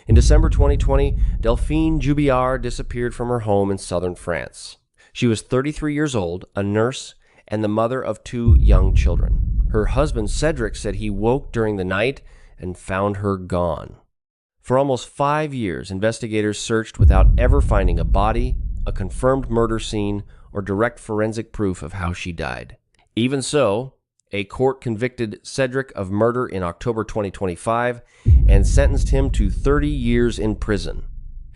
In December 2020, Delphine Jubillar disappeared from her home in southern France. She was 33 years old, a nurse, and the mother of 2 young children. Her husband, Cédric, said he woke during the night and found her gone. For almost 5 years, investigators searched without ever finding a body, a confirmed murder scene, or direct forensic proof of how she died. Even so, a court convicted Cédric of murder in October 2025 and sentenced him to 30 years in prison.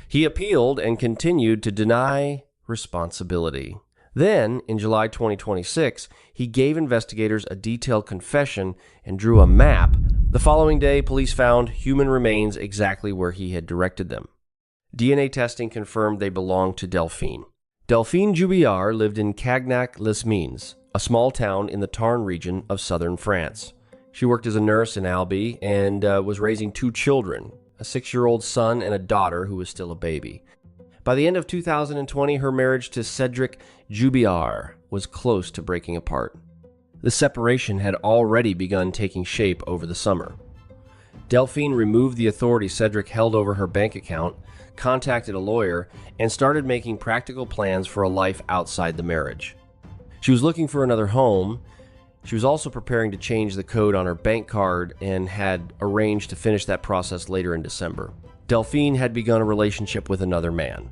He appealed and continued to deny responsibility. Then, in July 2026, he gave investigators a detailed confession and drew a map. The following day, police found human remains exactly where he had directed them. DNA testing confirmed they belonged to Delphine. Delphine Jubillar lived in Cagnac-les-Mines, a small town in the Tarn region of southern France. She worked as a nurse in Albi and was raising 2 children, a 6-year-old son and a daughter who was still a baby. By the end of 2020, her marriage to Cédric Jubillar was close to breaking apart. The separation had already begun taking shape over the summer. Delphine removed the authority Cédric held over her bank account, contacted a lawyer, and started making practical plans for a life outside the marriage. She was looking for another home. She was also preparing to change the code on her bank card and had arranged to finish that process later in December. Delphine had begun a relationship with another man.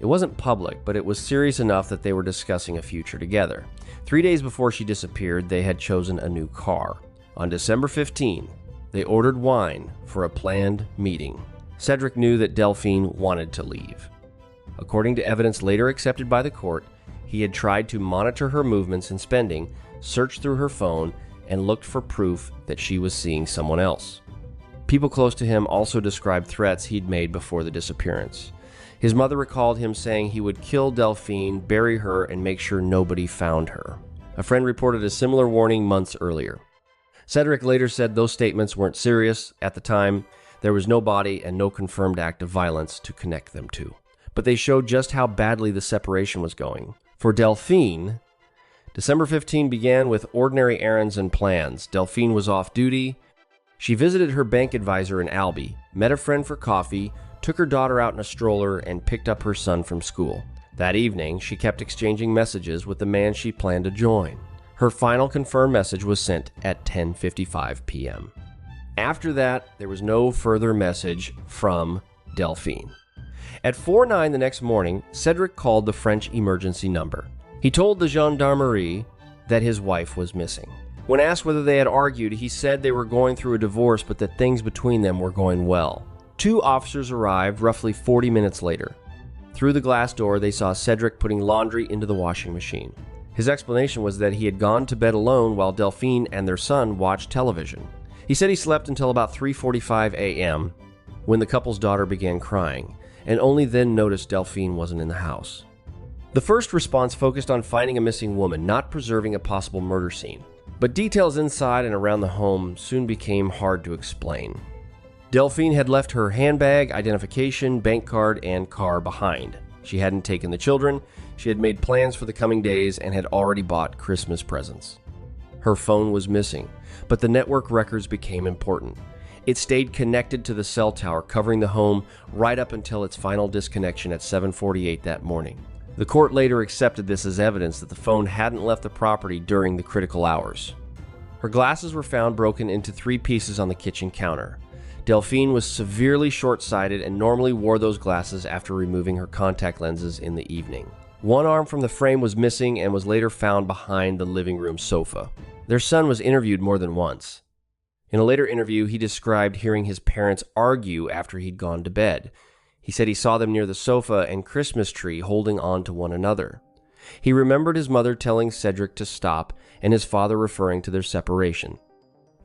It wasn't public, but it was serious enough that they were discussing a future together. 3 days before she disappeared, they had chosen a new car. On December 15, they ordered wine for a planned meeting. Cédric knew that Delphine wanted to leave. According to evidence later accepted by the court, he had tried to monitor her movements and spending, searched through her phone, and looked for proof that she was seeing someone else. People close to him also described threats he'd made before the disappearance. His mother recalled him saying he would kill Delphine, bury her, and make sure nobody found her. A friend reported a similar warning months earlier. Cédric later said those statements weren't serious. At the time, there was no body and no confirmed act of violence to connect them to. But they showed just how badly the separation was going. For Delphine, December 15 began with ordinary errands and plans. Delphine was off duty. She visited her bank advisor in Albi, met a friend for coffee, took her daughter out in a stroller, and picked up her son from school. That evening, she kept exchanging messages with the man she planned to join. Her final confirmed message was sent at 10:55 p.m. After that, there was no further message from Delphine. At 4:09 the next morning, Cédric called the French emergency number. He told the gendarmerie that his wife was missing. When asked whether they had argued, he said they were going through a divorce, but that things between them were going well. 2 officers arrived roughly 40 minutes later. Through the glass door, they saw Cédric putting laundry into the washing machine. His explanation was that he had gone to bed alone while Delphine and their son watched television. He said he slept until about 3:45 a.m. when the couple's daughter began crying, and only then noticed Delphine wasn't in the house. The first response focused on finding a missing woman, not preserving a possible murder scene. But details inside and around the home soon became hard to explain. Delphine had left her handbag, identification, bank card, and car behind. She hadn't taken the children, she had made plans for the coming days, and had already bought Christmas presents. Her phone was missing, but the network records became important. It stayed connected to the cell tower covering the home right up until its final disconnection at 7:48 that morning. The court later accepted this as evidence that the phone hadn't left the property during the critical hours. Her glasses were found broken into 3 pieces on the kitchen counter. Delphine was severely short-sighted and normally wore those glasses after removing her contact lenses in the evening. One arm from the frame was missing and was later found behind the living room sofa. Their son was interviewed more than once. In a later interview, he described hearing his parents argue after he'd gone to bed. He said he saw them near the sofa and Christmas tree holding on to one another. He remembered his mother telling Cédric to stop and his father referring to their separation.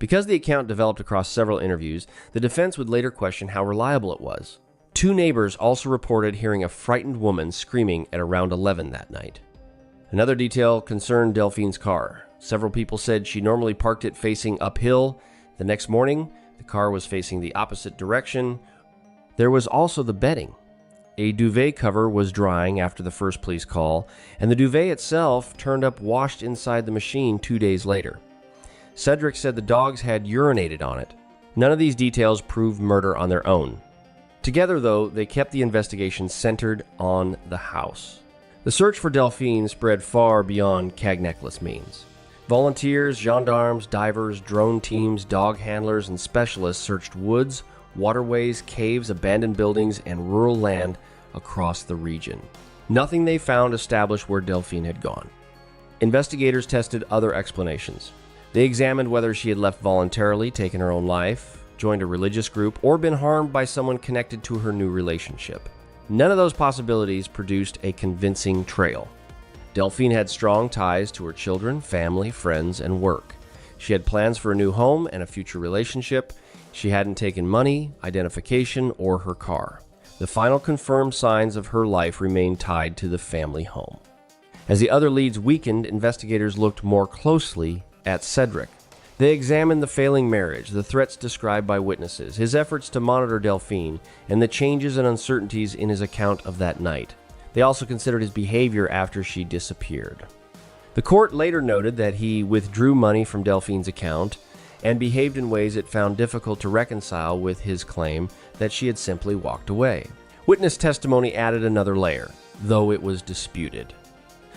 Because the account developed across several interviews, the defense would later question how reliable it was. 2 neighbors also reported hearing a frightened woman screaming at around 11 that night. Another detail concerned Delphine's car. Several people said she normally parked it facing uphill. The next morning, the car was facing the opposite direction. There was also the bedding. A duvet cover was drying after the first police call, and the duvet itself turned up washed inside the machine 2 days later. Cédric said the dogs had urinated on it. None of these details proved murder on their own. Together, though, they kept the investigation centered on the house. The search for Delphine spread far beyond Cagnecless means. Volunteers, gendarmes, divers, drone teams, dog handlers, and specialists searched woods, waterways, caves, abandoned buildings, and rural land across the region. Nothing they found established where Delphine had gone. Investigators tested other explanations. They examined whether she had left voluntarily, taken her own life, joined a religious group, or been harmed by someone connected to her new relationship. None of those possibilities produced a convincing trail. Delphine had strong ties to her children, family, friends, and work. She had plans for a new home and a future relationship. She hadn't taken money, identification, or her car. The final confirmed signs of her life remained tied to the family home. As the other leads weakened, investigators looked more closely at Cédric. They examined the failing marriage, the threats described by witnesses, his efforts to monitor Delphine, and the changes and uncertainties in his account of that night. They also considered his behavior after she disappeared. The court later noted that he withdrew money from Delphine's account and behaved in ways it found difficult to reconcile with his claim that she had simply walked away. Witness testimony added another layer, though it was disputed.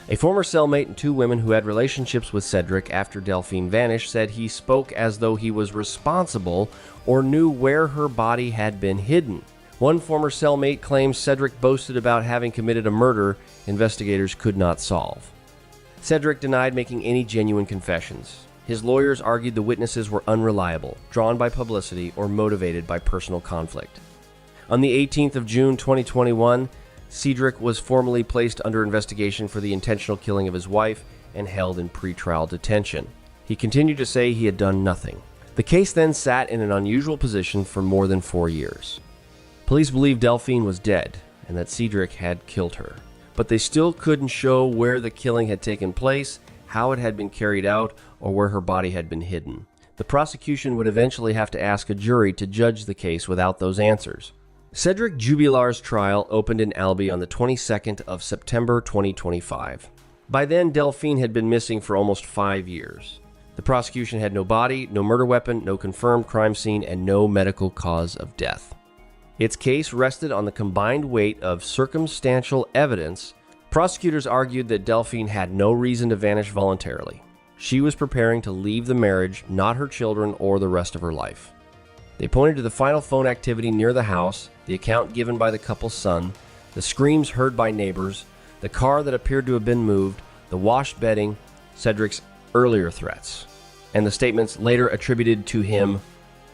A former cellmate and two women who had relationships with Cédric after Delphine vanished said he spoke as though he was responsible or knew where her body had been hidden. One former cellmate claims Cédric boasted about having committed a murder investigators could not solve. Cédric denied making any genuine confessions. His lawyers argued the witnesses were unreliable, drawn by publicity, or motivated by personal conflict. On the 18th of June 2021, Cédric was formally placed under investigation for the intentional killing of his wife and held in pretrial detention. He continued to say he had done nothing. The case then sat in an unusual position for more than 4 years. Police believed Delphine was dead and that Cédric had killed her, but they still couldn't show where the killing had taken place, how it had been carried out, or where her body had been hidden. The prosecution would eventually have to ask a jury to judge the case without those answers. Cédric Jubillar's trial opened in Albi on the 22nd of September 2025. By then, Delphine had been missing for almost 5 years. The prosecution had no body, no murder weapon, no confirmed crime scene, and no medical cause of death. Its case rested on the combined weight of circumstantial evidence. Prosecutors argued that Delphine had no reason to vanish voluntarily. She was preparing to leave the marriage, not her children or the rest of her life. They pointed to the final phone activity near the house, the account given by the couple's son, the screams heard by neighbors, the car that appeared to have been moved, the washed bedding, Cédric's earlier threats, and the statements later attributed to him.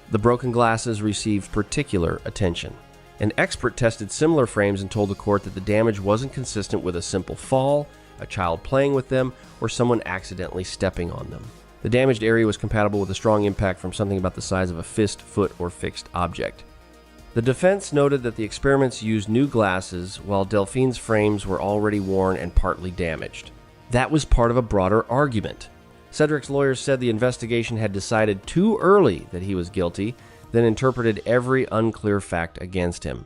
The broken glasses received particular attention. An expert tested similar frames and told the court that the damage wasn't consistent with a simple fall, a child playing with them, or someone accidentally stepping on them. The damaged area was compatible with a strong impact from something about the size of a fist, foot, or fixed object. The defense noted that the experiments used new glasses, while Delphine's frames were already worn and partly damaged. That was part of a broader argument. Cédric's lawyers said the investigation had decided too early that he was guilty, then interpreted every unclear fact against him.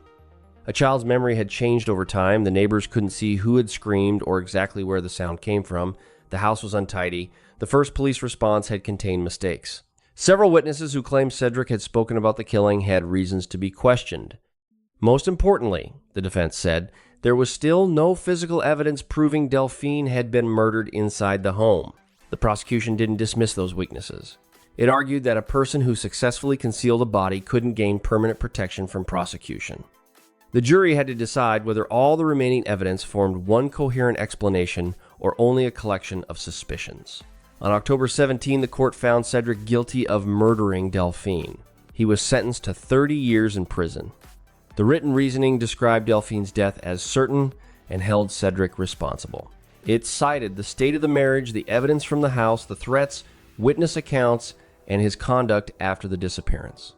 A child's memory had changed over time. The neighbors couldn't see who had screamed or exactly where the sound came from. The house was untidy. The first police response had contained mistakes. Several witnesses who claimed Cédric had spoken about the killing had reasons to be questioned. Most importantly, the defense said, there was still no physical evidence proving Delphine had been murdered inside the home. The prosecution didn't dismiss those weaknesses. It argued that a person who successfully concealed a body couldn't gain permanent protection from prosecution. The jury had to decide whether all the remaining evidence formed one coherent explanation or only a collection of suspicions. On October 17, the court found Cédric guilty of murdering Delphine. He was sentenced to 30 years in prison. The written reasoning described Delphine's death as certain and held Cédric responsible. It cited the state of the marriage, the evidence from the house, the threats, witness accounts, and his conduct after the disappearance.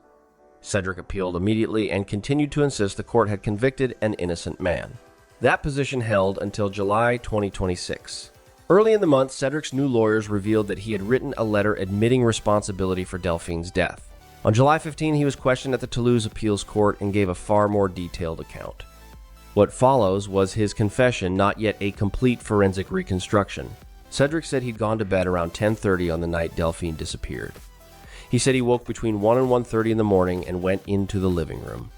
Cédric appealed immediately and continued to insist the court had convicted an innocent man. That position held until July 2026. Early in the month, Cédric's new lawyers revealed that he had written a letter admitting responsibility for Delphine's death. On July 15, he was questioned at the Toulouse Appeals Court and gave a far more detailed account. What follows was his confession, not yet a complete forensic reconstruction. Cédric said he'd gone to bed around 10:30 on the night Delphine disappeared. He said he woke between 1 and 1:30 in the morning and went into the living room.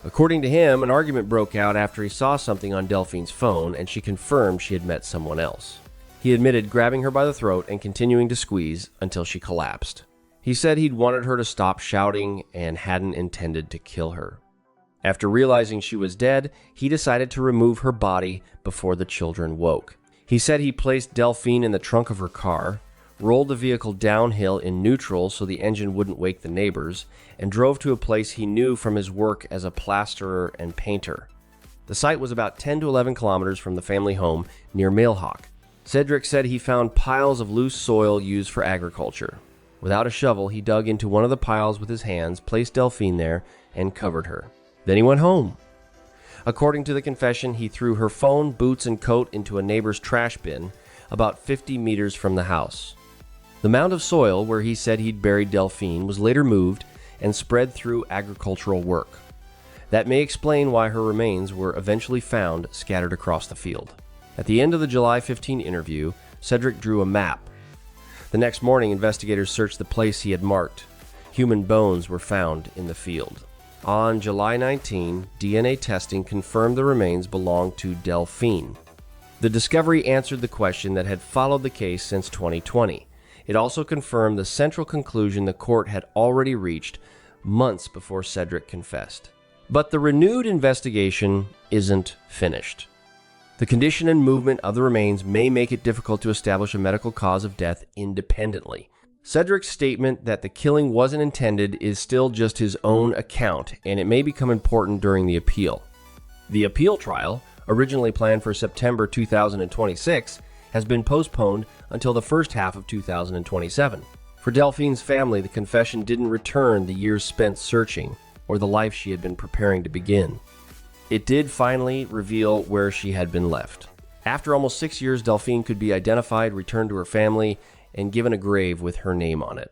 According to him, an argument broke out after he saw something on Delphine's phone, and she confirmed she had met someone else. He admitted grabbing her by the throat and continuing to squeeze until she collapsed. He said he'd wanted her to stop shouting and hadn't intended to kill her. After realizing she was dead, he decided to remove her body before the children woke. He said he placed Delphine in the trunk of her car, rolled the vehicle downhill in neutral so the engine wouldn't wake the neighbors, and drove to a place he knew from his work as a plasterer and painter. The site was about 10 to 11 kilometers from the family home near Mailhoc. Cédric said he found piles of loose soil used for agriculture. Without a shovel, he dug into one of the piles with his hands, placed Delphine there, and covered her. Then he went home. According to the confession, he threw her phone, boots, and coat into a neighbor's trash bin about 50 meters from the house. The mound of soil where he said he'd buried Delphine was later moved and spread through agricultural work. That may explain why her remains were eventually found scattered across the field. At the end of the July 15 interview, Cédric drew a map. The next morning, investigators searched the place he had marked. Human bones were found in the field. On July 19, DNA testing confirmed the remains belonged to Delphine. The discovery answered the question that had followed the case since 2020. It also confirmed the central conclusion the court had already reached months before Cédric confessed. But the renewed investigation isn't finished. The condition and movement of the remains may make it difficult to establish a medical cause of death independently. Cédric's statement that the killing wasn't intended is still just his own account, and it may become important during the appeal. The appeal trial, originally planned for September 2026, has been postponed until the first half of 2027. For Delphine's family, the confession didn't return the years spent searching or the life she had been preparing to begin. It did finally reveal where she had been left. After almost 6 years, Delphine could be identified, returned to her family, and given a grave with her name on it.